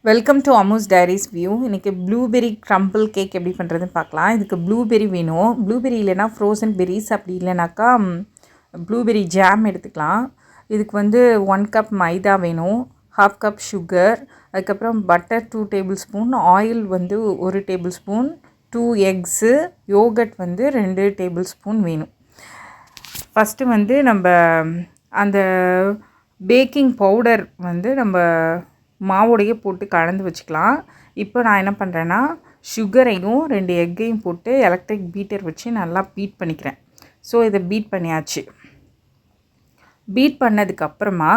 Welcome to அமுஸ் diaries view. இன்றைக்கி blueberry crumble cake எப்படி பண்ணுறதுன்னு பார்க்கலாம். இதுக்கு ப்ளூபெரி வேணும். ப்ளூபெரி இல்லைனா ஃப்ரோசன் பெரிஸ், அப்படி இல்லைனாக்கா ப்ளூபெரி ஜாம் எடுத்துக்கலாம். இதுக்கு 1 கப் மைதா வேணும், 1/2 கப் சுகர், அதுக்கப்புறம் butter 2 table spoon, oil 1 table spoon, 2 x, yoghurt 2 table spoon வேணும். ஃபஸ்ட்டு நம்ம அந்த பேக்கிங் பவுடர் நம்ம மாவோடையே போட்டு கலந்து வச்சுக்கலாம். இப்போ நான் என்ன பண்ணுறேன்னா, சுகரையும் 2 எக்கையும் போட்டு எலக்ட்ரிக் பீட்டர் வச்சு நல்லா பீட் பண்ணிக்கிறேன். ஸோ இதை பீட் பண்ணியாச்சு. பீட் பண்ணதுக்கப்புறமா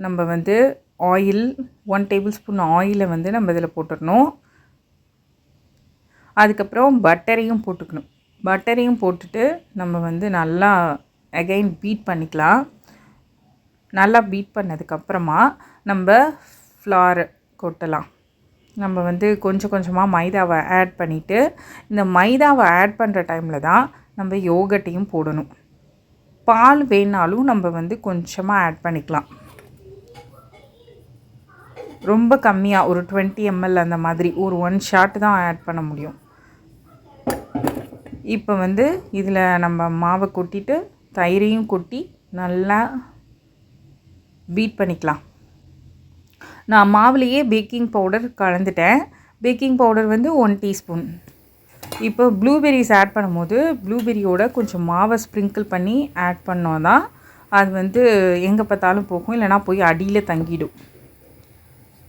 நம்ம ஆயில் 1 டேபிள் ஸ்பூன் ஆயிலை நம்ம இதில் போட்டுடணும். அதுக்கப்புறம் பட்டரையும் போட்டுக்கணும். பட்டரையும் போட்டுட்டு நம்ம நல்லா அகைன் பீட் பண்ணிக்கலாம். நல்லா பீட் பண்ணதுக்கப்புறமா நம்ம ஃப்ளார் கொட்டலாம். நம்ம கொஞ்சம் கொஞ்சமாக மைதாவை ஆட் பண்ணிவிட்டு, இந்த மைதாவை ஆட் பண்ணுற டைமில் தான் நம்ம யோகட்டையும் போடணும். பால் வேணாலும் நம்ம கொஞ்சமாக ஆட் பண்ணிக்கலாம். ரொம்ப கம்மியாக ஒரு 20 ml அந்த மாதிரி ஒரு 1 ஷாட் தான் ஆட் பண்ண முடியும். இப்போ இதில் நம்ம மாவை கொட்டிட்டு தயிரையும் கொட்டி நல்லா பீட் பண்ணிக்கலாம். நான் மாவுலேயே பேக்கிங் பவுடர் கலந்துட்டேன். Baking powder 1 teaspoon. இப்போ ப்ளூபெரிஸ் ஆட் பண்ணும்போது ப்ளூபெரியோட கொஞ்சம் மாவை ஸ்ப்ரிங்கிள் பண்ணி ஆட் பண்ணோம் தான் அது எங்கே பார்த்தாலும் போகும், இல்லைனா போய் அடியில் தங்கிடும்.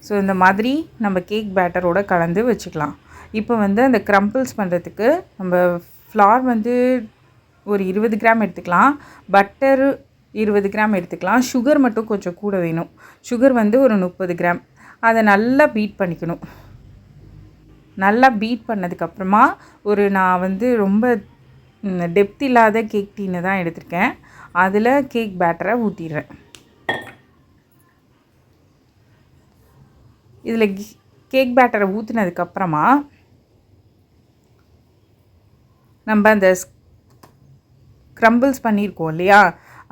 ஸோ இந்த மாதிரி நம்ம கேக் பேட்டரோட கலந்து வச்சுக்கலாம். இப்போ அந்த க்ரம்பிள்ஸ் பண்ணுறதுக்கு நம்ம ஃப்ளார் ஒரு 20 கிராம் எடுத்துக்கலாம், பட்டர் 20 கிராம் எடுத்துக்கலாம், சுகர் மட்டும் கொஞ்சம் கூட வேணும். சுகர் ஒரு 30 கிராம். அதை நல்லா பீட் பண்ணிக்கணும். நல்லா பீட் பண்ணதுக்கப்புறமா நான் ரொம்ப டெப்த் இல்லாத கேக் டீனை தான் எடுத்திருக்கேன். அதில் கேக் பேட்டரை ஊற்றிடுறேன். இதில் கேக் பேட்டரை ஊற்றினதுக்கப்புறமா நம்ம அந்த க்ரம்பிள்ஸ் பண்ணியிருக்கோம் இல்லையா,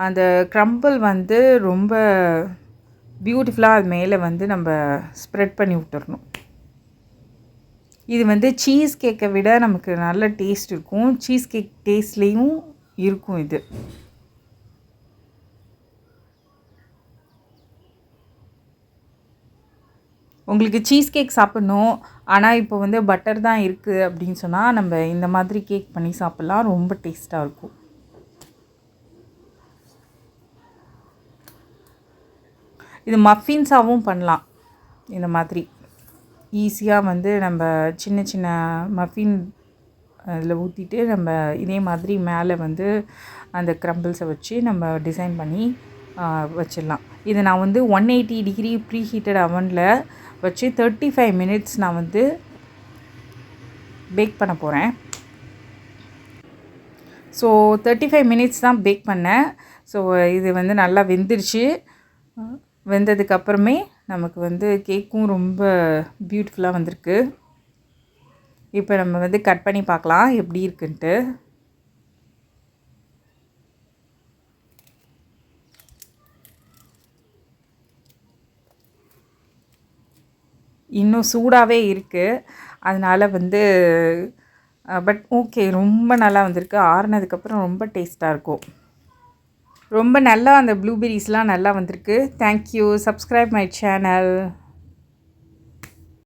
அந்த க்ரம்பிள் ரொம்ப பியூட்டிஃபுல்லாக அது மேலே நம்ம ஸ்ப்ரெட் பண்ணி விட்டுறணும். இது சீஸ் கேக்கை விட நமக்கு நல்ல டேஸ்ட் இருக்கும். சீஸ் கேக் டேஸ்ட்லேயும் இருக்கும் இது. உங்களுக்கு சீஸ் கேக் சாப்பிட்ணும், ஆனால் இப்போ பட்டர் தான் இருக்குது அப்படின்னு சொன்னால் நம்ம இந்த மாதிரி கேக் பண்ணி சாப்பிட்லாம். ரொம்ப டேஸ்ட்டாக இருக்கும். இது மஃபின்ஸாகவும் பண்ணலாம். இந்த மாதிரி ஈஸியாக நம்ம சின்ன சின்ன மஃபின் அதில் ஊற்றிட்டு நம்ம இதே மாதிரி மேலே அந்த க்ரம்பிள்ஸை வச்சு நம்ம டிசைன் பண்ணி வச்சிடலாம். இதை நான் 180 டிகிரி ப்ரீ ஹீட்டட் அவனில் வச்சு 35 மினிட்ஸ் நான் பேக் பண்ண போகிறேன். ஸோ 35 மினிட்ஸ் தான் பேக் பண்ணேன். ஸோ இது நல்லா வெந்துருச்சு. வெந்ததுக்கப்புறமே நமக்கு கேக்கும் ரொம்ப பியூட்டிஃபுல்லாக வந்திருக்கு. இப்போ நம்ம கட் பண்ணி பார்க்கலாம் எப்படி இருக்குன்ட்டு. இன்னும் சூடாகவே இருக்குது, அதனால் பட் ஓகே, ரொம்ப நல்லா வந்திருக்கு. ஆறுனதுக்கப்புறம் ரொம்ப டேஸ்ட்டாக இருக்கும். ரொம்ப நல்லா அந்த ப்ளூபெரிஸ்லாம் நல்லா வந்திருக்கு. தேங்க்யூ. Subscribe my channel.